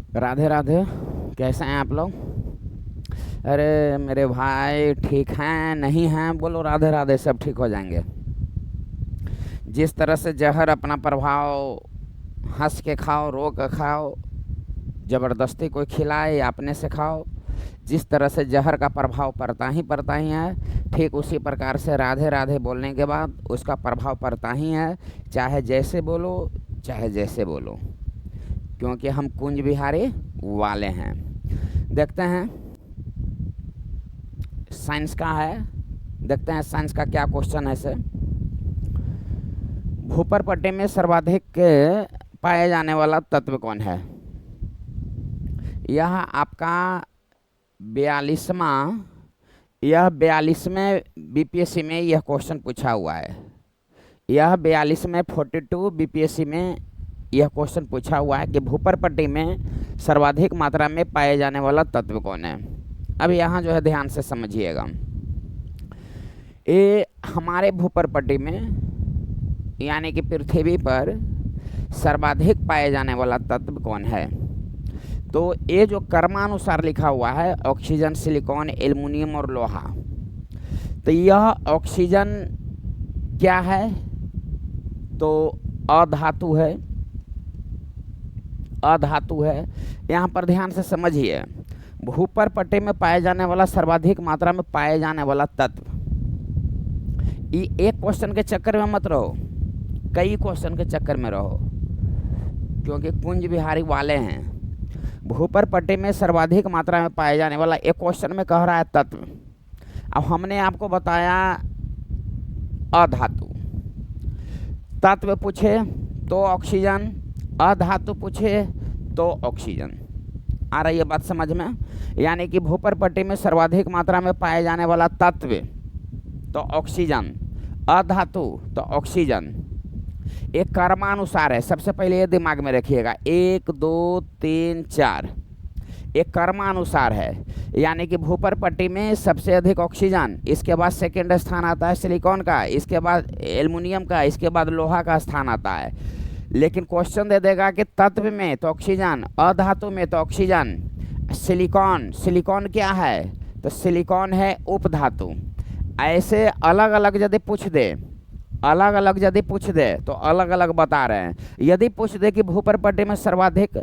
राधे राधे। कैसे हैं आप लोग? अरे मेरे भाई, ठीक हैं नहीं हैं? बोलो राधे राधे, सब ठीक हो जाएंगे। जिस तरह से जहर अपना प्रभाव हंस के खाओ, रो के खाओ, ज़बरदस्ती कोई खिलाए या अपने से खाओ, जिस तरह से जहर का प्रभाव पड़ता ही है, ठीक उसी प्रकार से राधे राधे बोलने के बाद उसका प्रभाव पड़ता ही है, चाहे जैसे बोलो चाहे जैसे बोलो, क्योंकि हम कुंज बिहारी वाले हैं। देखते हैं साइंस का है, देखते हैं साइंस का क्या क्वेश्चन है। से भूपर पट्टी में सर्वाधिक पाया जाने वाला तत्व कौन है? यह आपका 42वां यह 42वें बीपीएससी में यह क्वेश्चन पूछा हुआ है। यह 42वें 42 बीपीएससी में यह क्वेश्चन पूछा हुआ है कि भूपर पट्टी में सर्वाधिक मात्रा में पाए जाने वाला तत्व कौन है। अब यहाँ जो है ध्यान से समझिएगा, ये हमारे भूपर पट्टी में यानी कि पृथ्वी पर सर्वाधिक पाए जाने वाला तत्व कौन है? तो ये जो क्रमानुसार लिखा हुआ है, ऑक्सीजन, सिलिकॉन, एल्युमिनियम और लोहा, तो यह ऑक्सीजन क्या है? तो अधातु है, अधातु है। यहाँ पर ध्यान से समझिए, भूपर पट्टी में पाए जाने वाला सर्वाधिक मात्रा में पाए जाने वाला तत्व, ये एक क्वेश्चन के चक्कर में मत रहो, कई क्वेश्चन के चक्कर में रहो, क्योंकि कुंज बिहारी वाले हैं। भूपर पट्टी में सर्वाधिक मात्रा में पाए जाने वाला एक क्वेश्चन में कह रहा है तत्व। अब हमने आपको बताया अधातु, तत्व पूछे तो ऑक्सीजन, अधातु पूछे तो ऑक्सीजन। आ रही है बात समझ में? यानी कि भूपर पट्टी में सर्वाधिक मात्रा में पाए जाने वाला तत्व तो ऑक्सीजन, अधातु तो ऑक्सीजन। एक कर्मानुसार है, सबसे पहले ये दिमाग में रखिएगा, 1 2 3 4 एक कर्मानुसार है। यानी कि भूपर पट्टी में सबसे अधिक ऑक्सीजन, इसके बाद सेकंड स्थान आता है सिलिकॉन का, इसके बाद एल्युमिनियम का, इसके बाद लोहा का स्थान आता है। लेकिन क्वेश्चन दे देगा कि तत्व में तो ऑक्सीजन, अधातु में तो ऑक्सीजन, सिलिकॉन, सिलिकॉन क्या है? तो सिलिकॉन है उपधातु। ऐसे अलग अलग यदि पूछ दे, अलग अलग यदि पूछ दे तो अलग अलग बता रहे हैं। यदि पूछ दे कि भूपर पट्टी में सर्वाधिक,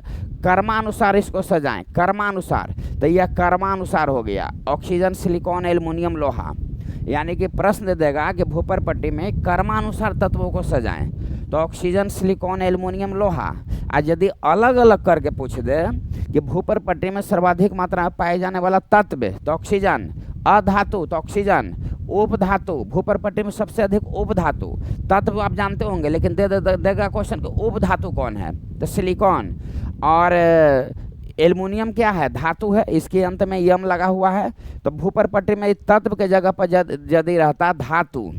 कर्मानुसार इसको सजाएं, कर्मानुसार, तो यह कर्मानुसार हो गया, ऑक्सीजन, सिलिकॉन, एल्युमिनियम, लोहा। यानी कि प्रश्न दे देगा कि भूपर पट्टी में कर्मानुसार तत्वों को सजाएं, तो ऑक्सीजन, सिलिकॉन, एल्युमिनियम, लोहा। आज यदि अलग अलग करके पूछ दे कि भूपर पट्टी में सर्वाधिक मात्रा में पाए जाने वाला तत्व तो ऑक्सीजन, अधातु तो ऑक्सीजन, उपधातु, भूपर पट्टी में सबसे अधिक उपधातु, तत्व आप जानते होंगे लेकिन देगा क्वेश्चन कि उपधातु कौन है? तो सिलिकॉन। और एल्युमिनियम क्या है? धातु है, इसके अंत में यम लगा हुआ है। तो भूपर पट्टी में तत्व के जगह पर यदि रहता धातु,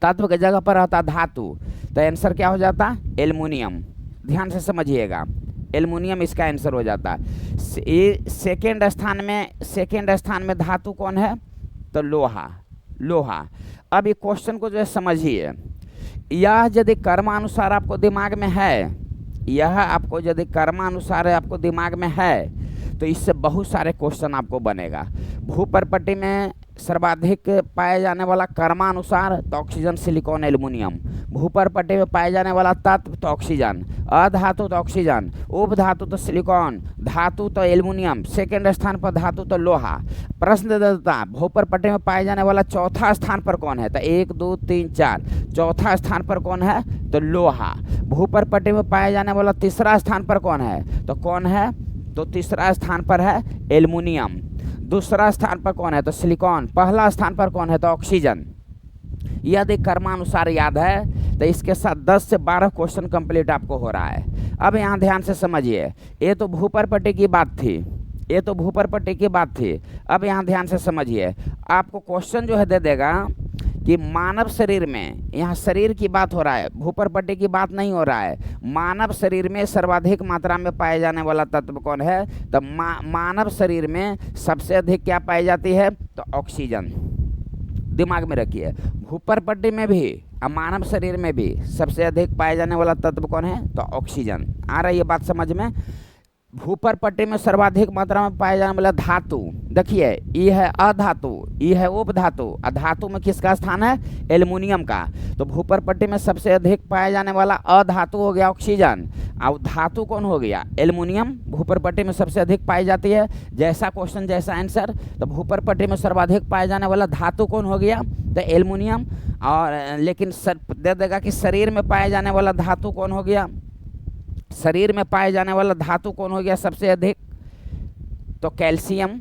तत्व के जगह पर रहता धातु, तो आंसर क्या हो जाता? एल्युमिनियम। ध्यान से समझिएगा, एल्युमिनियम इसका आंसर हो जाता। सेकेंड स्थान में धातु कौन है? तो लोहा, लोहा। अब ये क्वेश्चन को जो है समझिए, यह यदि कर्मानुसार आपको दिमाग में है, यह आपको यदि कर्मानुसार आपको दिमाग में है, तो इससे बहुत सारे क्वेश्चन आपको बनेगा। भूपर पट्टी में सर्वाधिक पाए जाने वाला कर्मानुसार तो ऑक्सीजन, सिलिकॉन, एल्युमिनियम। भूपर पट्टी में पाए जाने वाला तत्व तो ऑक्सीजन, अधातु तो ऑक्सीजन, उपधातु तो सिलिकॉन, धातु तो एल्युमिनियम, सेकेंड स्थान पर धातु तो लोहा। प्रश्न दे देता भूपर पट्टी में पाए जाने वाला चौथा स्थान पर कौन है? तो 1 2 3 4, चौथा स्थान पर कौन है? तो लोहा। भूपर पट्टी में पाए जाने वाला तीसरा स्थान पर कौन है? तो कौन है? तो तीसरा स्थान पर है एल्युमिनियम। दूसरा स्थान पर कौन है? तो सिलिकॉन। पहला स्थान पर कौन है? तो ऑक्सीजन। यदि कर्मानुसार याद है तो इसके साथ 10 से 12 क्वेश्चन कंप्लीट आपको हो रहा है। अब यहाँ ध्यान से समझिए, ये तो भूपर पट्टी की बात थी, ये तो भूपर पट्टी की बात थी। अब यहाँ ध्यान से समझिए, आपको क्वेश्चन जो है दे देगा कि मानव शरीर में, यहाँ शरीर की बात हो रहा है, भूपर पट्टी की बात नहीं हो रहा है, मानव शरीर में सर्वाधिक मात्रा में पाए जाने वाला तत्व कौन है? तो मानव शरीर में सबसे अधिक क्या पाई जाती है? तो ऑक्सीजन। दिमाग में रखिए, भूपर पट्टी में भी और मानव शरीर में भी सबसे अधिक पाए जाने वाला तत्व कौन है? तो ऑक्सीजन। आ रही है बात समझ में? भूपर पट्टी में सर्वाधिक मात्रा में पाए जाने वाला धातु, देखिए ये है अधातु, ये है उपधातु। अधातु में किसका स्थान है? एल्युमिनियम का। तो भूपर पट्टी में सबसे अधिक पाए जाने वाला अधातु हो गया ऑक्सीजन, और धातु कौन हो गया? एल्युमिनियम। भूपर पट्टी में सबसे अधिक पाई जाती है, जैसा क्वेश्चन जैसा आंसर। तो भूपर पट्टी में सर्वाधिक पाए जाने वाला धातु कौन हो गया? तो एल्युमिनियम। और लेकिन दे देगा कि शरीर में पाए जाने वाला धातु कौन हो गया? शरीर में पाए जाने वाला धातु कौन हो गया सबसे अधिक? तो कैल्शियम।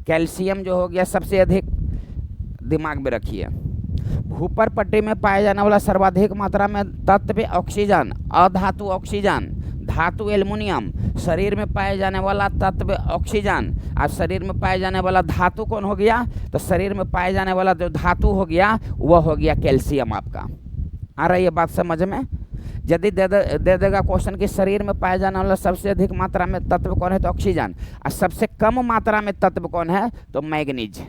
कैल्शियम जो हो गया सबसे अधिक, दिमाग में रखिए। भूपर पट्टी में पाए जाने वाला सर्वाधिक मात्रा में तत्व ऑक्सीजन, अधातु ऑक्सीजन, धातु एल्युमिनियम। शरीर में पाए जाने वाला तत्व ऑक्सीजन, और शरीर में पाए जाने वाला धातु कौन हो गया? तो शरीर में पाए जाने वाला जो धातु हो गया वह हो गया कैल्शियम। आपका आ रही है बात समझ में? यदि दे देगा क्वेश्चन कि शरीर में पाए जाने वाला सबसे अधिक मात्रा में तत्व कौन है? तो ऑक्सीजन। और सबसे कम मात्रा में तत्व कौन है? तो मैग्नीज।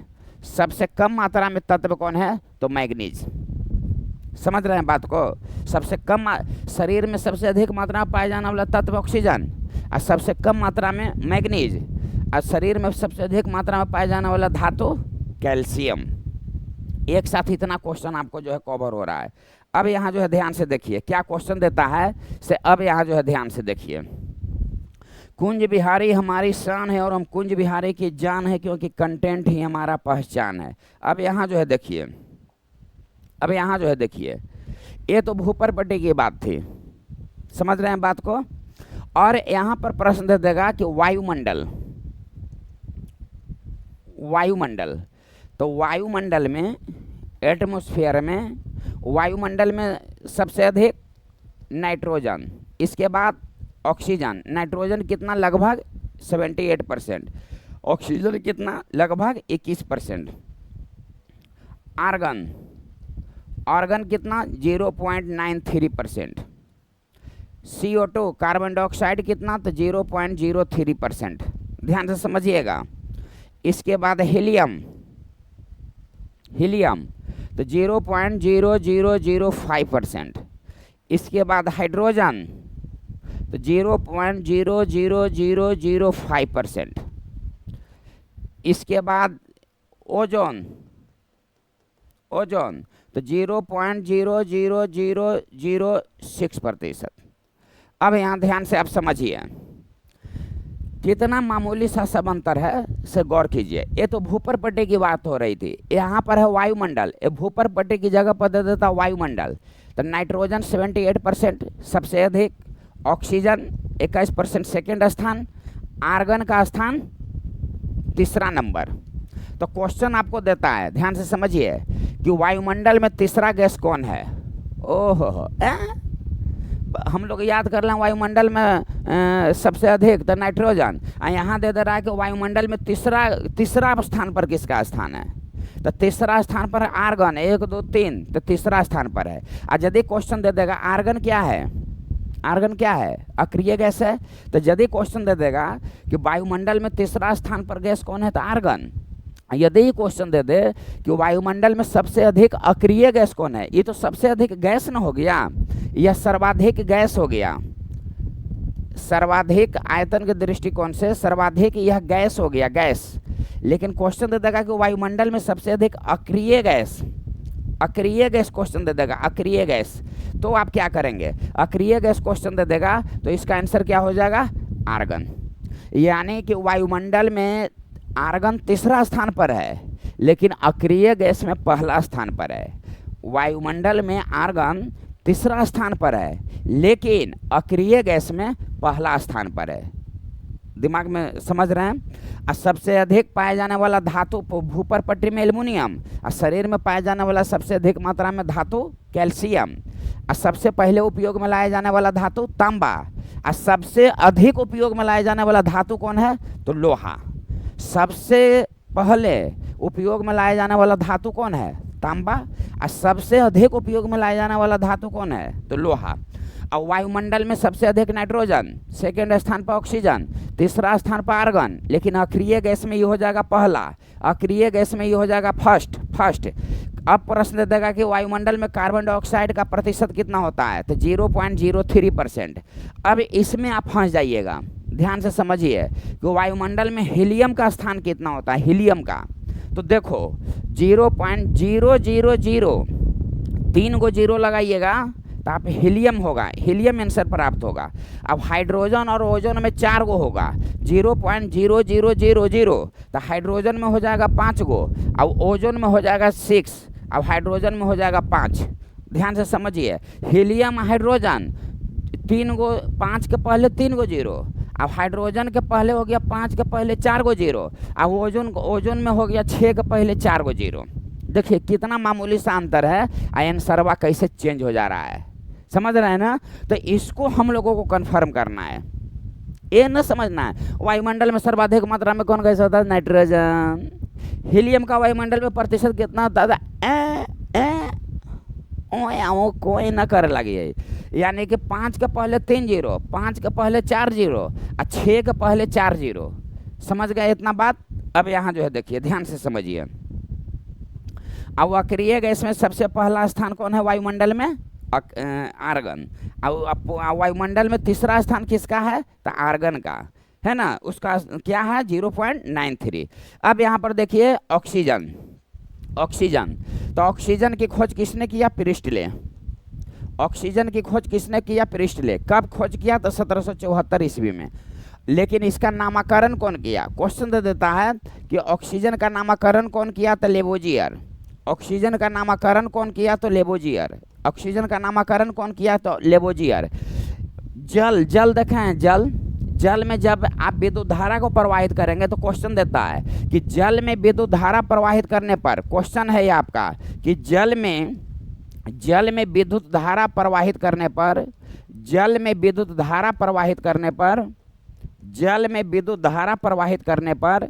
सबसे कम मात्रा में तत्व कौन है? तो मैग्नीज। समझ रहे हैं बात को? सबसे कम शरीर में सबसे अधिक मात्रा में पाए जाने वाला तत्व ऑक्सीजन, और सबसे कम मात्रा में मैग्नीज, और शरीर में सबसे अधिक मात्रा में पाए जाने वाला धातु कैल्शियम। एक साथ इतना क्वेश्चन आपको जो है कवर हो रहा है। अब यहाँ जो है ध्यान से देखिए क्या क्वेश्चन देता है से। अब यहाँ जो है ध्यान से देखिए, कुंज बिहारी हमारी शान है और हम कुंज बिहारी की जान है, क्योंकि कंटेंट ही हमारा पहचान है। अब यहाँ जो है देखिए, अब यहाँ जो है देखिए, ये तो भूपर पट्टी की बात थी, समझ रहे हैं बात को। और यहाँ पर प्रश्न दे देगा कि वायुमंडल, वायुमंडल। तो वायुमंडल में, एटमॉस्फेयर में, वायुमंडल में सबसे अधिक नाइट्रोजन, इसके बाद ऑक्सीजन। नाइट्रोजन कितना? लगभग 78%। ऑक्सीजन कितना? लगभग 21%। आर्गन, आर्गन कितना? 0.93%। CO2 कार्बन डाइऑक्साइड कितना? तो 0.03%। ध्यान से समझिएगा। इसके बाद हीलियम, हीलियम तो 0.0005%। इसके बाद हाइड्रोजन तो 0.00005%। इसके बाद ओजोन, ओजोन तो 0.00006%। अब यहाँ ध्यान से आप समझिए कितना मामूली सा सब अंतर है, से गौर कीजिए। ये तो भूपर पट्टी की बात हो रही थी, यहाँ पर है वायुमंडल। ये भूपर पट्टी की जगह पर दे देता वायुमंडल। तो नाइट्रोजन 78% सबसे अधिक, ऑक्सीजन 21% सेकेंड स्थान, आर्गन का स्थान तीसरा नंबर। तो क्वेश्चन आपको देता है, ध्यान से समझिए, कि वायुमंडल में तीसरा गैस कौन है। ओहो, हम लोग याद कर लें वायुमंडल में सबसे अधिक तो नाइट्रोजन, और यहाँ दे रहा है कि वायुमंडल में तीसरा स्थान पर किसका स्थान है। तो तीसरा स्थान पर आर्गन, 1 2 3, तो तीसरा स्थान पर है। और यदि क्वेश्चन दे देगा आर्गन क्या है, आर्गन क्या है? अक्रिय गैस है। तो यदि क्वेश्चन दे देगा कि वायुमंडल में तीसरा स्थान पर गैस कौन है, तो आर्गन। यदि ही क्वेश्चन दे दे कि वायुमंडल में सबसे अधिक अक्रिय गैस कौन है, ये तो सबसे अधिक गैस न हो गया, यह सर्वाधिक गैस हो गया। सर्वाधिक आयतन के दृष्टिकोण से सर्वाधिक यह गैस हो गया, गैस। लेकिन क्वेश्चन दे देगा कि वायुमंडल में सबसे अधिक अक्रिय गैस, अक्रिय गैस क्वेश्चन दे देगा, अक्रिय गैस। तो आप क्या करेंगे? अक्रिय गैस क्वेश्चन दे देगा तो इसका आंसर क्या हो जाएगा? आर्गन। यानी कि वायुमंडल में आर्गन तीसरा स्थान पर है, लेकिन अक्रिय गैस में पहला स्थान पर है। वायुमंडल में आर्गन तीसरा स्थान पर है, लेकिन अक्रिय गैस में पहला स्थान पर है। दिमाग में समझ रहे हैं? और सबसे अधिक पाए जाने वाला धातु भूपर पट्टी में एल्युमिनियम, और शरीर में पाए जाने वाला सबसे अधिक मात्रा में धातु कैल्शियम, और सबसे पहले उपयोग में लाया जाने वाला धातु तांबा, और सबसे अधिक उपयोग में लाया जाने वाला धातु कौन है? तो लोहा। सबसे पहले उपयोग में लाया जाने वाला धातु कौन है? तांबा। और सबसे अधिक उपयोग में लाया जाने वाला धातु कौन है? तो लोहा। और वायुमंडल में सबसे अधिक नाइट्रोजन, सेकेंड स्थान पर ऑक्सीजन, तीसरा स्थान पर आर्गन, लेकिन अक्रिय गैस में ये हो जाएगा पहला, अक्रिय गैस में ये हो जाएगा फर्स्ट। अब प्रश्न दे देगा कि वायुमंडल में कार्बन डाइऑक्साइड का प्रतिशत कितना होता है? तो 0.03%। अब इसमें आप फंस जाइएगा, ध्यान से समझिए कि वायुमंडल में हीलियम का स्थान कितना होता है, हीलियम का। तो देखो 0.000 3 गो जीरो लगाइएगा तो आप हीलियम होगा, हीलियम आंसर प्राप्त होगा। अब हाइड्रोजन और ओजोन में 4 गो होगा, 0.0000, तो हाइड्रोजन में हो जाएगा 5 गो, अब ओजोन में हो जाएगा 6, अब हाइड्रोजन में हो जाएगा 5। ध्यान से समझिए, हीलियम हाइड्रोजन 3 गो, 5 के पहले 3 गो जीरो, अब हाइड्रोजन के पहले हो गया 5 के पहले 4 गो जीरो, अब ओजोन में हो गया 6 के पहले 4 गो जीरो। देखिए कितना मामूली सा अंतर है, आंसरवा कैसे चेंज हो जा रहा है, समझ रहे हैं ना। तो इसको हम लोगों को कंफर्म करना है, ये न समझना है वायुमंडल में सर्वाधिक मात्रा में कौन गैस होता है, नाइट्रोजन। हीलियम का वायुमंडल में प्रतिशत कितना होता है, कोई न कर लगी है, यानी कि 5 के पहले 3 जीरो, 5 के पहले 4 जीरो और 6 के पहले 4 जीरो। समझ गए इतना बात। अब यहाँ जो है देखिए ध्यान से समझिए, अब अक्रिय गैस में सबसे पहला स्थान कौन है वायुमंडल में, आर्गन। अब वायुमंडल में तीसरा स्थान किसका है, तो आर्गन का है ना, उसका क्या है 0.93। अब यहाँ पर देखिए ऑक्सीजन, ऑक्सीजन, तो ऑक्सीजन की खोज किसने किया, प्रिस्टले। ऑक्सीजन की खोज किसने किया, प्रिस्टले। कब खोज किया, तो 1774 ईस्वी में। लेकिन इसका नामकरण कौन किया, क्वेश्चन दे देता है कि ऑक्सीजन का नामकरण कौन किया, तो लेबोजियर। ऑक्सीजन का नामकरण कौन किया, तो लेबोजियर। ऑक्सीजन का नामकरण कौन किया, तो लेबोजियर। जल, जल देखें, जल, जल में जब आप विद्युत धारा को प्रवाहित करेंगे तो क्वेश्चन देता है कि जल में विद्युत धारा प्रवाहित करने पर, क्वेश्चन है ये आपका कि जल में विद्युत धारा प्रवाहित करने पर, जल में विद्युत धारा प्रवाहित करने पर, जल में विद्युत धारा प्रवाहित करने पर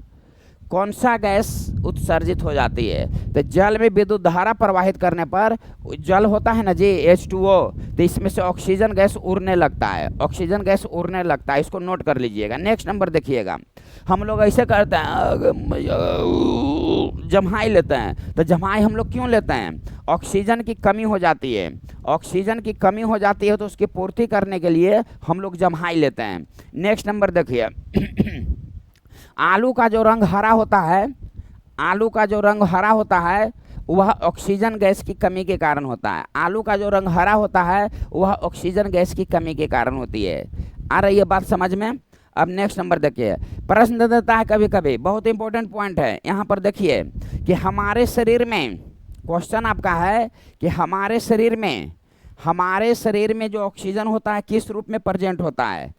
कौन सा गैस उत्सर्जित हो जाती है। तो जल में विद्युत धारा प्रवाहित करने पर, जल होता है ना जी H2O, तो इसमें से ऑक्सीजन गैस उड़ने लगता है, ऑक्सीजन गैस उड़ने लगता है, इसको नोट कर लीजिएगा। नेक्स्ट नंबर देखिएगा, हम लोग ऐसे करते हैं, जमाई लेते हैं। तो जमाई हम लोग क्यों लेते हैं, ऑक्सीजन की कमी हो जाती है, ऑक्सीजन की कमी हो जाती है तो उसकी पूर्ति करने के लिए हम लोग जमाई लेते हैं। नेक्स्ट नंबर देखिए, आलू का जो रंग हरा होता है, आलू का जो रंग हरा होता है वह ऑक्सीजन गैस की कमी के कारण होता है। आलू का जो रंग हरा होता है वह ऑक्सीजन गैस की कमी के कारण होती है। आ रही है बात समझ में। अब नेक्स्ट नंबर देखिए, प्रश्न दे देता है कभी कभी, बहुत इंपॉर्टेंट पॉइंट है यहाँ पर देखिए कि हमारे शरीर में, क्वेश्चन आपका है कि हमारे शरीर में जो ऑक्सीजन होता है किस रूप में प्रेजेंट होता है।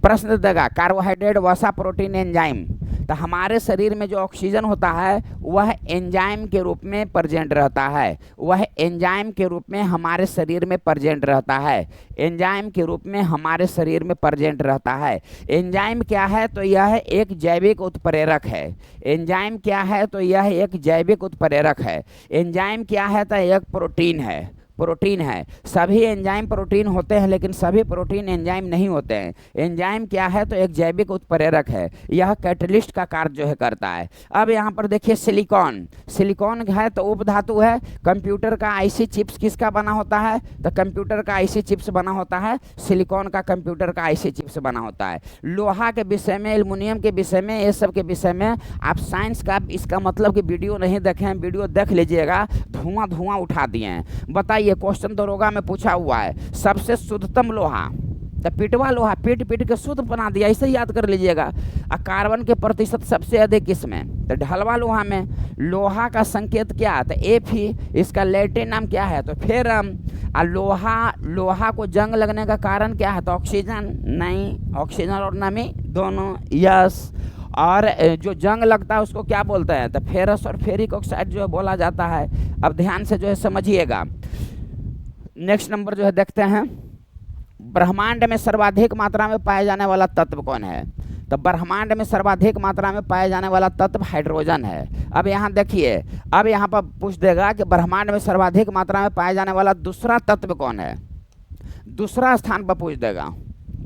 प्रश्न देगा कार्बोहाइड्रेट, वसा, प्रोटीन, एंजाइम। तो हमारे शरीर में जो ऑक्सीजन होता है वह एंजाइम के रूप में प्रेजेंट रहता है, वह एंजाइम के रूप में हमारे शरीर में प्रेजेंट रहता है, एंजाइम के रूप में हमारे शरीर में प्रेजेंट रहता है। एंजाइम क्या है, तो यह एक जैविक उत्प्रेरक है। एंजाइम क्या है, तो यह एक जैविक उत्प्रेरक है। एंजाइम क्या है, तो एक प्रोटीन है, प्रोटीन है। सभी एंजाइम प्रोटीन होते हैं लेकिन सभी प्रोटीन एंजाइम नहीं होते हैं। एंजाइम क्या है, तो एक जैविक उत्प्रेरक है, यह कैटलिस्ट का कार्य जो है करता है। अब यहाँ पर देखिए सिलिकॉन, सिलिकॉन है तो उपधातु है। कंप्यूटर का आईसी चिप्स किसका बना होता है, तो कंप्यूटर का आईसी चिप्स बना होता है, सिलिकॉन का कंप्यूटर का आईसी चिप्स बना होता है। लोहा के विषय में, एल्युमिनियम के विषय में, ये सब के विषय में आप साइंस का, इसका मतलब कि वीडियो नहीं देखे हैं, वीडियो देख लीजिएगा, धुआं धुआं उठा दिए हैं। बताइए क्वेश्चन दरोगा में पूछा हुआ है सबसे शुद्धतम लोहा, तो पिटवा लोहा, पीट पीट के शुद्ध बना दिया, इसे याद कर लीजिएगा। कार्बन के प्रतिशत सबसे अधिक किसमें, तो ढलवा लोहा में। लोहा का संकेत क्या है, तो Fe, इसका लैटिन नाम क्या है, तो फेरम। और लोहा को जंग लगने का कारण क्या है, तो ऑक्सीजन नहीं, ऑक्सीजन और नमी दोनों, यस। और जो जंग लगता है उसको क्या बोलते हैं, तो फेरस और फेरिक ऑक्साइड जो है बोला जाता है। अब ध्यान से जो है समझिएगा। नेक्स्ट नंबर जो है देखते हैं, ब्रह्मांड में सर्वाधिक मात्रा में पाए जाने वाला तत्व कौन है, तो ब्रह्मांड में सर्वाधिक मात्रा में पाए जाने वाला तत्व हाइड्रोजन है। अब यहाँ देखिए, अब यहाँ पर पूछ देगा कि ब्रह्मांड में सर्वाधिक मात्रा में पाए जाने वाला दूसरा तत्व कौन है, दूसरा स्थान पर पूछ देगा,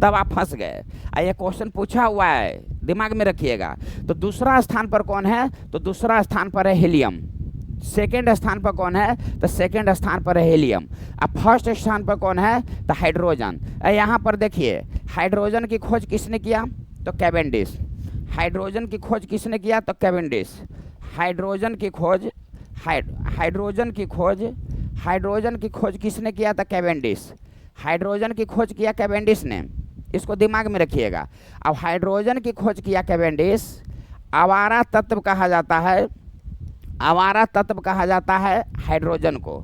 तब आप फंस गए। ये क्वेश्चन पूछा हुआ है, दिमाग में रखिएगा। तो दूसरा स्थान पर कौन है, तो दूसरा स्थान पर है हीलियम। सेकेंड स्थान पर कौन है? तो सेकेंड स्थान पर है हीलियम। अब फर्स्ट स्थान पर कौन है? तो हाइड्रोजन। यहाँ पर देखिए हाइड्रोजन की खोज किसने किया? तो कैवेंडिश। हाइड्रोजन की खोज किसने किया? तो कैवेंडिश। हाइड्रोजन की खोज हाइड्रोजन की खोज किसने किया? था कैवेंडिश। हाइड्रोजन की खोज किया कैवेंडिश ने, इसको दिमाग में रखिएगा। अब हाइड्रोजन की खोज किया कैवेंडिश। आवारा तत्व कहा जाता है, आवारा तत्व कहा जाता है हाइड्रोजन को।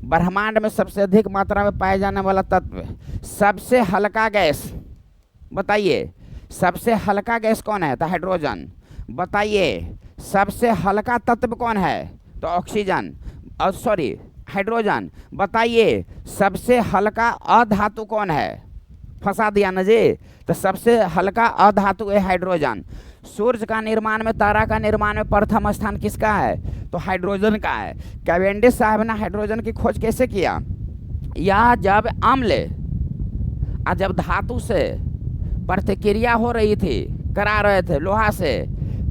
ब्रह्मांड में सबसे अधिक मात्रा में पाए जाने वाला तत्व। सबसे हल्का गैस बताइए, सबसे हल्का गैस कौन है? तो हाइड्रोजन। बताइए सबसे हल्का तत्व कौन है? तो ऑक्सीजन, और सॉरी हाइड्रोजन। बताइए सबसे हल्का अधातु कौन है? फंसा दिया ना जी। तो सबसे हल्का अधातु है हाइड्रोजन। सूर्य का निर्माण में, तारा का निर्माण में प्रथम स्थान किसका है? तो हाइड्रोजन का है। कैवेंडिश साहब ने हाइड्रोजन की खोज कैसे किया? यह जब अम्ल और जब धातु से प्रतिक्रिया हो रही थी, करा रहे थे लोहा से,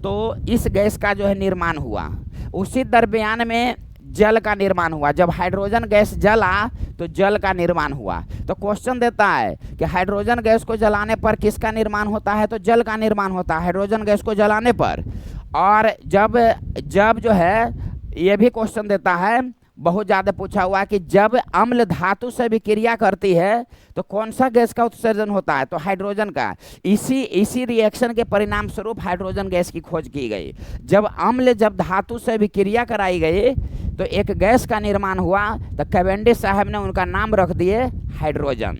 तो इस गैस का जो है निर्माण हुआ। उसी दरमियान में जल का निर्माण हुआ। जब हाइड्रोजन गैस जला तो जल का निर्माण हुआ। तो क्वेश्चन देता है कि हाइड्रोजन गैस को जलाने पर किसका निर्माण होता है? तो जल का निर्माण होता है हाइड्रोजन गैस को जलाने पर। और जब जो है ये भी क्वेश्चन देता है, बहुत ज़्यादा पूछा हुआ कि जब अम्ल धातु से भी क्रिया करती है तो कौन सा गैस का उत्सर्जन होता है? तो हाइड्रोजन का। इसी रिएक्शन के परिणाम स्वरूप हाइड्रोजन गैस की खोज की गई। जब धातु से भी क्रिया कराई गई तो एक गैस का निर्माण हुआ, तो कैवेंडिश साहब ने उनका नाम रख दिए हाइड्रोजन।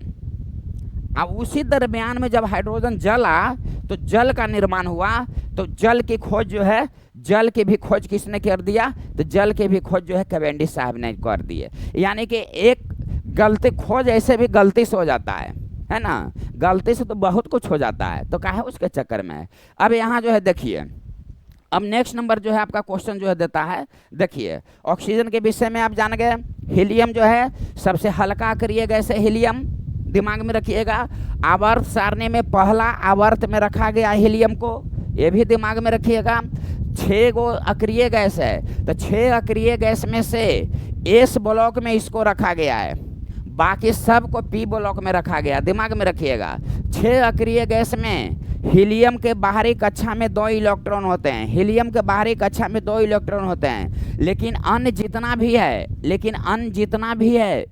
अब उसी दरमियान में जब हाइड्रोजन जला तो जल का निर्माण हुआ। तो जल की खोज जो है, जल की भी खोज किसने कर दिया? तो जल की भी खोज जो है कैवेंडिश साहब ने कर दी है। यानी कि एक गलती, खोज ऐसे भी गलती से हो जाता है ना। गलती से तो बहुत कुछ हो जाता है, तो काहे उसके चक्कर में। अब यहाँ जो है देखिए, अब नेक्स्ट नंबर जो है आपका क्वेश्चन जो है देता है, देखिए ऑक्सीजन के विषय में आप जान गए। हीलियम जो है सबसे हल्का अक्रिय गैस है हीलियम, दिमाग में रखिएगा। आवर्त सारणी में पहला आवर्त में रखा गया हीलियम को, ये भी दिमाग में रखिएगा। 6 गो अक्रिय गैस है, तो 6 अक्रिय गैस में से एस ब्लॉक में इसको रखा गया है, बाकी सब को पी ब्लॉक में रखा गया, दिमाग में रखिएगा। 6 अक्रिय गैस में हीलियम के बाहरी कक्षा में 2 इलेक्ट्रॉन होते हैं, हीलियम के बाहरी कक्षा में 2 इलेक्ट्रॉन होते हैं। लेकिन अन्य जितना भी है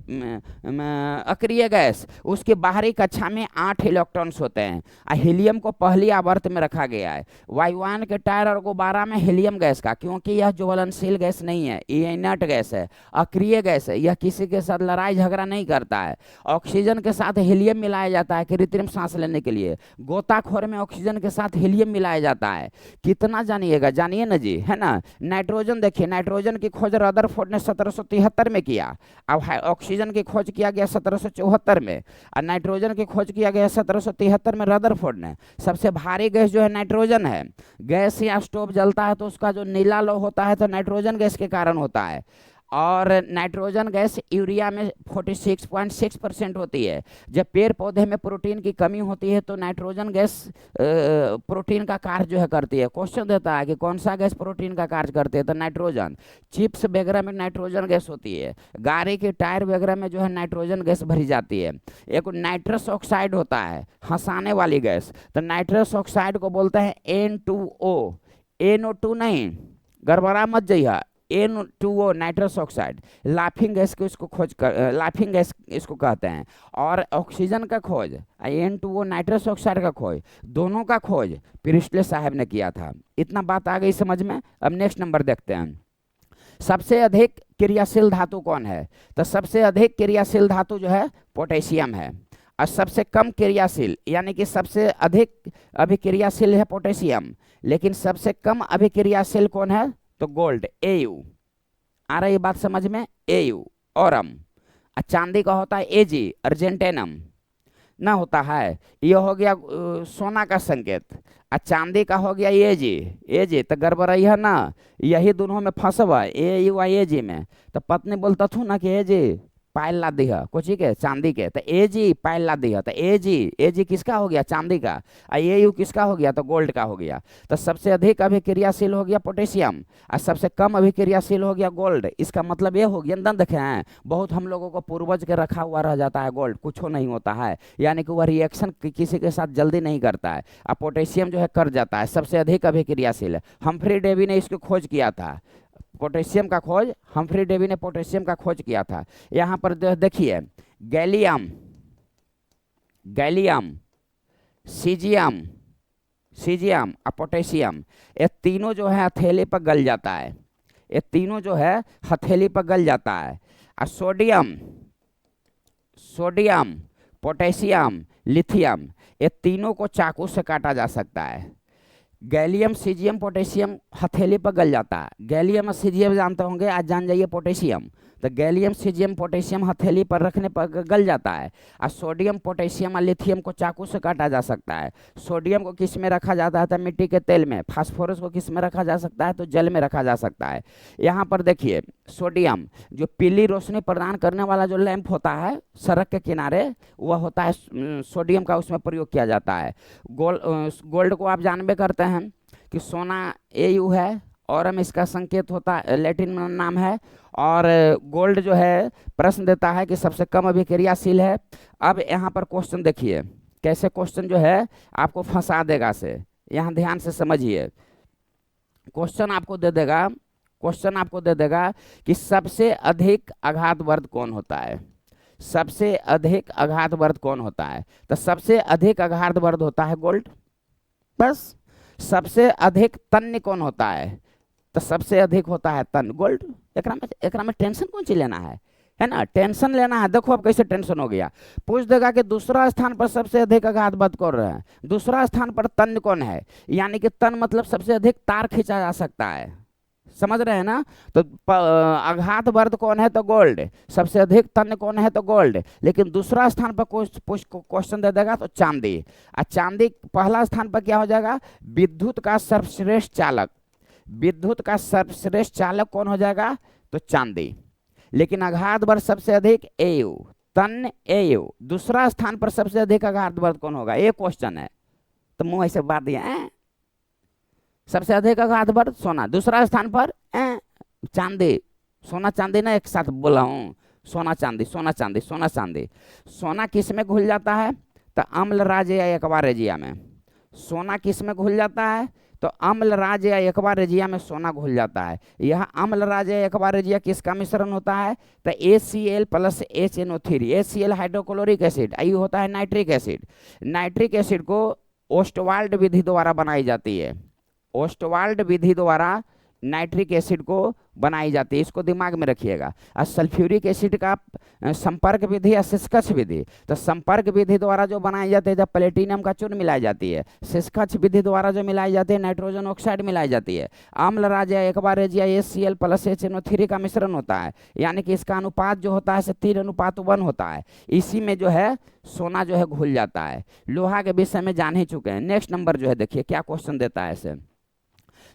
अक्रिय गैस, उसके बाहरी कक्षा में 8 इलेक्ट्रॉन्स होते हैं। और हीलियम को पहली आवर्त में रखा गया है। वायुयान के टायर और गुब्बारा में हीलियम गैस का, क्योंकि यह ज्वलनशील गैस नहीं है, ये इनर्ट गैस है, अक्रिय गैस है, यह किसी के साथ लड़ाई झगड़ा नहीं करता है। ऑक्सीजन के साथ हीलियम मिलाया जाता है कृत्रिम सांस लेने के लिए। गोताखोर में ऑक्सीजन के साथ हीलियम मिलाया जाता है। कितना जानिएगा, जानिए ना जी, है ना। नाइट्रोजन देखिए, नाइट्रोजन की खोज रदरफोर्ड ने 1773 में किया। अब ऑक्सीजन की खोज किया गया 1774 में, और नाइट्रोजन की खोज किया गया 1773 में रदरफोर्ड ने। सबसे भारी गैस जो है नाइट्रोजन है। गैस या स्टोव जलता है तो उसका जो नीला लौ होता है तो नाइट्रोजन गैस के कारण होता है। और नाइट्रोजन गैस यूरिया में 46.6% होती है। जब पेड़ पौधे में प्रोटीन की कमी होती है तो नाइट्रोजन गैस प्रोटीन का कार्य जो है करती है। क्वेश्चन देता है कि कौन सा गैस प्रोटीन का कार्य करती है? तो नाइट्रोजन। चिप्स वगैरह में नाइट्रोजन गैस होती है। गाड़ी के टायर वगैरह में जो है नाइट्रोजन गैस भरी जाती है। एक नाइट्रस ऑक्साइड होता है, हंसाने वाली गैस, तो नाइट्रस ऑक्साइड को बोलते हैं N2O, NO2 नहीं, गड़बड़ा मत जाइए, N2O nitrous oxide. Laughing gas को इसको लाफिंग गैस इसको कहते हैं। और ऑक्सीजन का खोज, N2O नाइट्रस ऑक्साइड का खोज, दोनों का खोज प्रिस्टले साहब ने किया था। इतना बात आ गई समझ में। अब नेक्स्ट नंबर देखते हैं, सबसे अधिक क्रियाशील धातु कौन है? तो सबसे अधिक क्रियाशील धातु जो है पोटेशियम है। और सबसे कम क्रियाशील, यानी कि सबसे अधिक अभिक्रियाशील है पोटेशियम, लेकिन सबसे कम अभिक्रियाशील कौन है? तो गोल्ड, Au। आ रही बात समझ में? Au, Aurum. चांदी का होता है Ag, अर्जेंटेनम ना होता है, ये हो गया सोना का संकेत। चांदी का हो गया Ag, तो गड़बड़ाई है ना, यही दोनों में फंसवा, Au Ag में। तो पत्नी बोलता थू ना कि Ag पायल ला दी है कोची के चांदी के, तो ए जी पायल ला दी है, तो ए जी किसका हो गया चांदी का, ए यू किसका हो गया तो गोल्ड का हो गया। तो सबसे अधिक अभिक्रियाशील हो गया पोटेशियम और सबसे कम अभिक्रियाशील हो गया गोल्ड। इसका मतलब ये हो गया ना, देखे हैं बहुत हम लोगों को पूर्वज के रखा हुआ रह जाता है गोल्ड, कुछ नहीं होता है, यानी कि वह रिएक्शन किसी के साथ जल्दी नहीं करता है, और पोटेशियम जो है कर जाता है, सबसे अधिक अभिक्रियाशील है। हम्फ्री डेवी ने इसको खोज किया था, पोटेशियम का खोज हम्फ्री डेवी ने पोटेशियम का खोज किया था। यहाँ पर देखिए गैलियम, गैलियम, सीजियम, सीजियम और पोटेशियम, ये तीनों जो है हथेली पर गल जाता है, ये तीनों जो है हथेली पर गल जाता है। और सोडियम, सोडियम, पोटेशियम, लिथियम, ये तीनों को चाकू से काटा जा सकता है। गैलियम, सीजियम, पोटेशियम हथेली पर गल जाता है। गैलियम और सीजियम जानते होंगे, आज जान जाइए पोटेशियम। तो गैलियम, सीजियम, पोटेशियम हथेली पर रखने पर गल जाता है। और सोडियम, पोटेशियम और लिथियम को चाकू से काटा जा सकता है। सोडियम को किस में रखा जाता है तो मिट्टी के तेल में। फास्फोरस को किस में रखा जा सकता है तो जल में रखा जा सकता है। यहाँ पर देखिए सोडियम जो पीली रोशनी प्रदान करने वाला जो लैंप होता है सड़क के किनारे, वह होता है सोडियम का, उसमें प्रयोग किया जाता है। गोल्ड को आप जानबे करते हैं कि सोना Au है, और हम इसका संकेत होता है लैटिन नाम है। और गोल्ड जो है प्रश्न देता है कि सबसे कम अभिक्रियाशील है। अब यहाँ पर क्वेश्चन देखिए कैसे क्वेश्चन जो है आपको फंसा देगा से, यहाँ ध्यान से समझिए। क्वेश्चन आपको दे देगा, क्वेश्चन आपको दे देगा कि सबसे अधिक आघातवर्ध कौन होता है, सबसे अधिक आघातवर्ध कौन होता है। तो सबसे अधिक आघातवर्ध होता है गोल्ड, बस। सबसे अधिक तन्य कौन होता है तो सबसे अधिक होता है तन गोल्ड। एकरा में टेंशन कौन सी लेना है ना, टेंशन लेना है। देखो अब कैसे टेंशन हो गया, पूछ देगा कि दूसरा स्थान पर सबसे अधिक आघातवर्ध कौन रहे हैं, दूसरा स्थान पर तन कौन है, यानी कि तन मतलब सबसे अधिक तार खींचा जा सकता है, समझ रहे हैं ना। तो आघातवर्ध कौन है तो गोल्ड, सबसे अधिक तन्य कौन है तो गोल्ड, लेकिन दूसरा स्थान पर क्वेश्चन दे देगा तो चांदी। और चांदी पहला स्थान पर क्या हो जाएगा, विद्युत का सर्वश्रेष्ठ चालक, विद्युत का सर्वश्रेष्ठ चालक कौन हो जाएगा तो चांदी। लेकिन आघातवर्ध सबसे अधिक Au, तन्य Au, दूसरा स्थान पर सबसे अधिक आघातवर्ध कौन होगा, ये क्वेश्चन है। तो मुंह ऐसे बात दिया सबसे अधिक आघातवर्ध सोना, दूसरा स्थान पर चांदी, सोना चांदी ना एक साथ बोला हूँ, सोना चांदी, सोना चांदी, सोना चांदी। सोना किस में घुल जाता है तो अम्ल राज या एक्वा रेजिया में। सोना किस में घुल जाता है तो अम्ल राज या एक्वा रेजिया में सोना घुल जाता है। यह अम्ल राज या एक्वा रेजिया किसका मिश्रण होता है तो ACl plus HNO3, HCl hydrochloric acid, ये होता है नाइट्रिक एसिड। नाइट्रिक एसिड को ओस्टवाल्ड विधि द्वारा बनाई जाती है, ओस्टवाल्ड विधि द्वारा नाइट्रिक एसिड को बनाई जाती है, इसको दिमाग में रखिएगा। और सल्फ्यूरिक एसिड का संपर्क विधि या सिस्कच विधि, तो संपर्क विधि द्वारा जो बनाई जाती है जब प्लेटिनम का चूर्ण मिलाई जाती है, सिस्कच विधि द्वारा जो मिलाई जाती है नाइट्रोजन ऑक्साइड मिलाई जाती है। अम्ल राज या aqua regia HCl plus HNO3 का मिश्रण होता है, यानी कि इसका अनुपात जो होता है 3:1 होता है। इसी में जो है सोना जो है घुल जाता है। लोहा के विषय में जान ही चुके हैं। नेक्स्ट नंबर जो है देखिए क्या क्वेश्चन देता है ऐसे,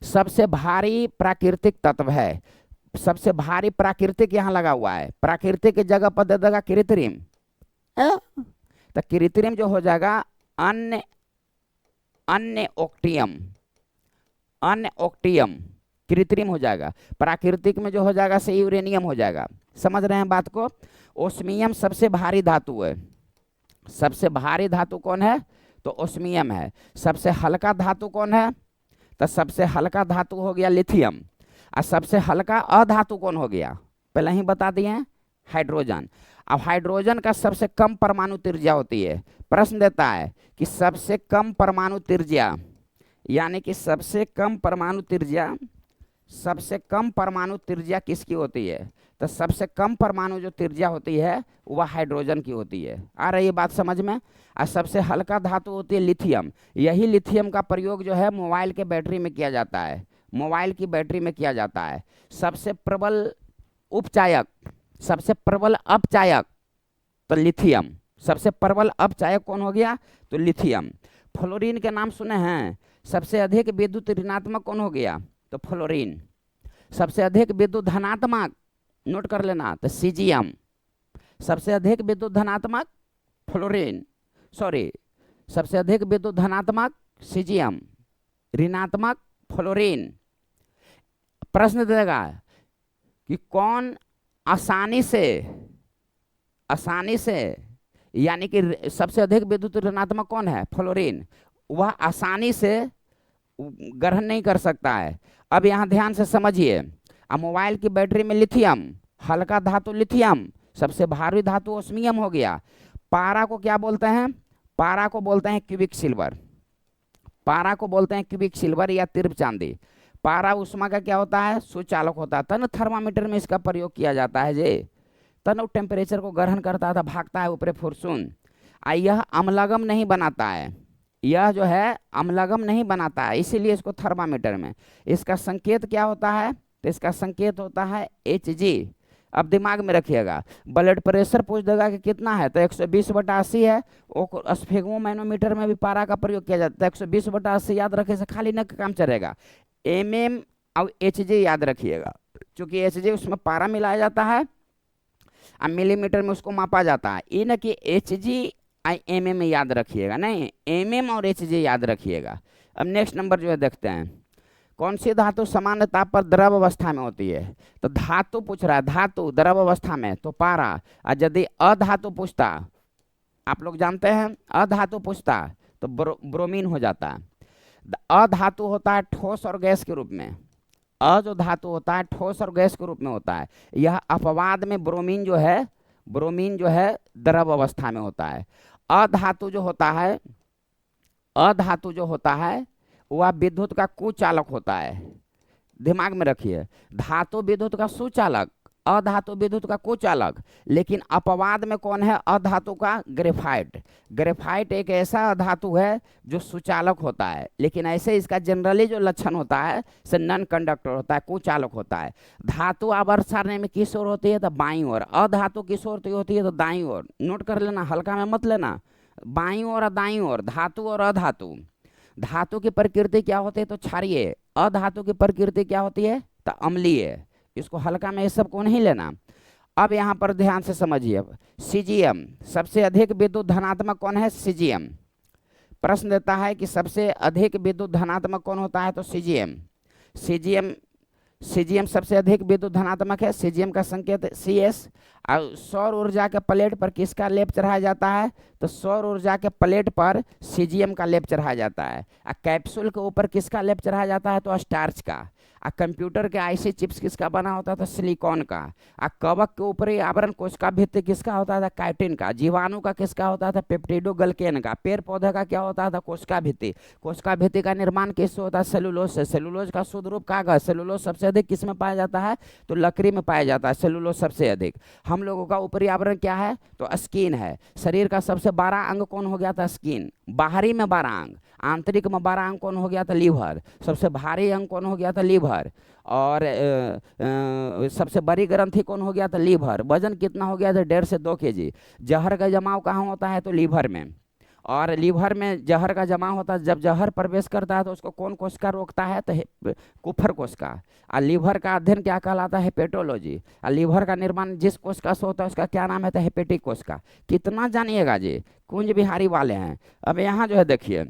सबसे भारी प्राकृतिक तत्व है, सबसे भारी प्राकृतिक यहाँ लगा हुआ है, प्राकृतिक की जगह पर दे देगा कृत्रिम, तो कृत्रिम जो हो जाएगा अन्य, अन्य ऑक्टियम, अन्य ऑक्टियम कृत्रिम हो जाएगा। प्राकृतिक में जो हो जाएगा से यूरेनियम हो जाएगा, समझ रहे हैं बात को। ओस्मियम सबसे भारी धातु है, सबसे भारी धातु कौन है तो ओस्मियम है। सबसे हल्का धातु कौन है तो सबसे हल्का धातु हो गया लिथियम। और सबसे हल्का अधातु कौन हो गया पहले ही बता दिए हैं हाइड्रोजन। अब हाइड्रोजन का सबसे कम परमाणु त्रिज्या होती है, प्रश्न देता है कि सबसे कम परमाणु त्रिज्या, यानी कि सबसे कम परमाणु त्रिज्या, सबसे कम परमाणु त्रिज्या किसकी होती है तो सबसे कम परमाणु जो त्रिज्या होती है वह हाइड्रोजन की होती है। आ रही है बात समझ में। और सबसे हल्का धातु होती है लिथियम, यही लिथियम का प्रयोग जो है मोबाइल के बैटरी में किया जाता है, मोबाइल की बैटरी में किया जाता है। सबसे प्रबल उपचायक, सबसे प्रबल अपचायक तो लिथियम, सबसे प्रबल अपचायक कौन हो गया तो लिथियम। फ्लोरीन के नाम सुने हैं, सबसे अधिक विद्युत ऋणात्मक कौन हो गया तो फ्लोरीन। सबसे अधिक विद्युत धनात्मक नोट कर लेना तो सीजियम, सबसे अधिक विद्युत धनात्मक फ्लोरीन, सॉरी, सबसे अधिक विद्युत धनात्मक सीजियम, ऋणात्मक फ्लोरीन। प्रश्न देगा कि कौन आसानी से यानी कि सबसे अधिक विद्युत ऋणात्मक कौन है? फ्लोरीन। वह आसानी से ग्रहण नहीं कर सकता है। अब यहाँ ध्यान से समझिए, अब मोबाइल की बैटरी में लिथियम, हल्का धातु लिथियम, सबसे भारी धातु ओस्मियम हो गया। पारा को क्या बोलते हैं? पारा को बोलते हैं क्यूबिक सिल्वर। पारा को बोलते हैं क्यूबिक सिल्वर या तिर्भ चांदी। पारा उष्मा का क्या होता है? सुचालक होता है। तन थर्मामीटर में इसका प्रयोग किया जाता है जी। तन टेम्परेचर को ग्रहण करता था, भागता है ऊपरे फुरसुन। यह अम्लगम नहीं बनाता है, यह जो है अम्लगम नहीं बनाता है, इसीलिए इसको थर्मामीटर में। इसका संकेत क्या होता है? तो इसका संकेत होता है Hg। अब दिमाग में रखिएगा, ब्लड प्रेशर पूछ देगा कि कितना है, तो 120/80 है। वो स्फेगमो मैनोमीटर में भी पारा का प्रयोग किया जाता है। 120/80 याद रखे से खाली न काम चलेगा। mm और Hg याद रखिएगा, क्योंकि Hg उसमें पारा मिलाया जाता है, अब मिलीमीटर में उसको मापा जाता है। ये न कि Hg mm में याद रखिएगा, नहीं, mm और Hg याद रखिएगा। अब नेक्स्ट नंबर जो है देखते हैं, कौन सी धातु सामान्य ताप पर द्रव अवस्था में होती है? तो धातु पूछ रहा है, धातु द्रव अवस्था में तो पारा। और यदि अधातु पूछता, आप लोग जानते हैं अधातु पूछता तो ब्रोमीन हो जाता है। अधातु होता है ठोस और गैस के रूप में। जो धातु होता है ठोस और गैस के रूप में होता है। यह अपवाद में ब्रोमीन जो है द्रव अवस्था में होता है। अधातु जो होता है वह विद्युत का कुचालक होता है। दिमाग में रखिए, धातु विद्युत का सुचालक, अधातु विद्युत का कुचालक। लेकिन अपवाद में कौन है? अधातु का ग्रेफाइट। ग्रेफाइट एक ऐसा धातु है जो सुचालक होता है, लेकिन ऐसे इसका जनरली जो लक्षण होता है से नॉन कंडक्टर होता है, कुचालक होता है। धातु आवर्त सारणी में किस ओर होती है? तो बाईं ओर। अधातु किस ओर होती है? तो दाईं ओर। नोट कर लेना, हल्का में मत लेना, बाईं ओर और दाईं ओर, धातु और अधातु। धातु की प्रकृति क्या होती है? तो क्षारीय। अधातु की प्रकृति क्या होती है? तो अम्लीय। इसको हल्का में, इस सब को नहीं लेना। अब यहाँ पर ध्यान से समझिए, सीजियम, सबसे अधिक विद्युत धनात्मक कौन है? सीजियम। प्रश्न देता है कि सबसे अधिक विद्युत धनात्मक कौन होता है? तो सीजियम। सीजियम सबसे अधिक विद्युत धनात्मक है। सीजियम का संकेत Cs। और सौर ऊर्जा के प्लेट पर किसका लेप चढ़ाया जाता है? तो सौर ऊर्जा के प्लेट पर सीजियम का लेप चढ़ाया जाता है। और कैप्सूल के ऊपर किसका लेप चढ़ाया जाता है? तो स्टार्च का। और कंप्यूटर के आईसी चिप्स किसका बना होता था? सिलिकॉन का। और कवक के ऊपरी आवरण कोशिका भित्ति किसका होता था? काइटिन का। जीवाणु का किसका होता था? पेप्टिडोग्लिकेन का। पेड़ पौधे का क्या होता था? कोशिका भित्ति। कोशिका भित्ति का निर्माण किससे होता है? सेलुलोज से। सेलुलोज का शुद्ध रूप कागज। सेलुलोज सबसे अधिक किस में पाया जाता है? तो लकड़ी में पाया जाता है सेलुलोज सबसे अधिक। हम लोगों का ऊपरी आवरण क्या है? तो स्किन है। शरीर का सबसे बड़ा अंग कौन हो गया था? स्किन। बाहरी में 12 अंग, आंतरिक में 12 अंग कौन हो गया था? लीवर। सबसे भारी अंग कौन हो गया था? लीवर। और सबसे बड़ी ग्रंथि कौन हो गया था? लीवर। वजन कितना हो गया था? 1.5 से 2 kg। जहर का जमाव कहाँ होता है? तो लीवर में। और लीवर में जहर का जमाव होता है, जब जहर प्रवेश करता है तो उसको कौन कोशिका रोकता है? तो कुफर कोशिका। और लीवर का अध्ययन क्या कहलाता है? हेपेटोलॉजी। और लीवर का निर्माण जिस कोशिका से होता है उसका क्या नाम है? तो हेपेटिक कोशिका। कितना जानिएगा जी, कुंज बिहारी वाले हैं। अब यहाँ जो है देखिए,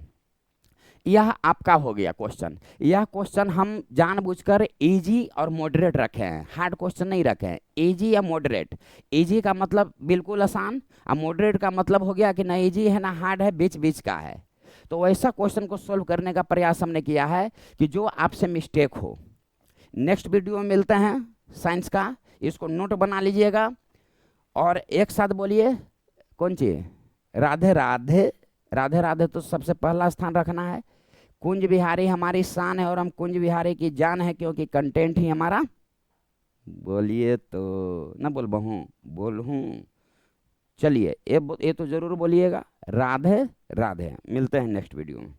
यह आपका हो गया क्वेश्चन। यह क्वेश्चन हम जानबूझकर इजी और मॉडरेट रखे हैं, हार्ड क्वेश्चन नहीं रखे हैं। इजी या मॉडरेट। इजी का मतलब बिल्कुल आसान, और मॉडरेट का मतलब हो गया कि ना इजी है ना हार्ड है, बीच बीच का है। तो वैसा क्वेश्चन को सोल्व करने का प्रयास हमने किया है कि जो आपसे मिस्टेक हो। नेक्स्ट वीडियो में मिलते हैं साइंस का, इसको नोट बना लीजिएगा और एक साथ बोलिए कौन सी? राधे राधे। राधे राधे तो सबसे पहला स्थान रखना है। कुंज बिहारी हमारी शान है और हम कुंज बिहारी की जान है, क्योंकि कंटेंट ही हमारा। बोलिए तो ना बोल बोलूँ। चलिए ये तो जरूर बोलिएगा। राधे राधे। मिलते हैं नेक्स्ट वीडियो में।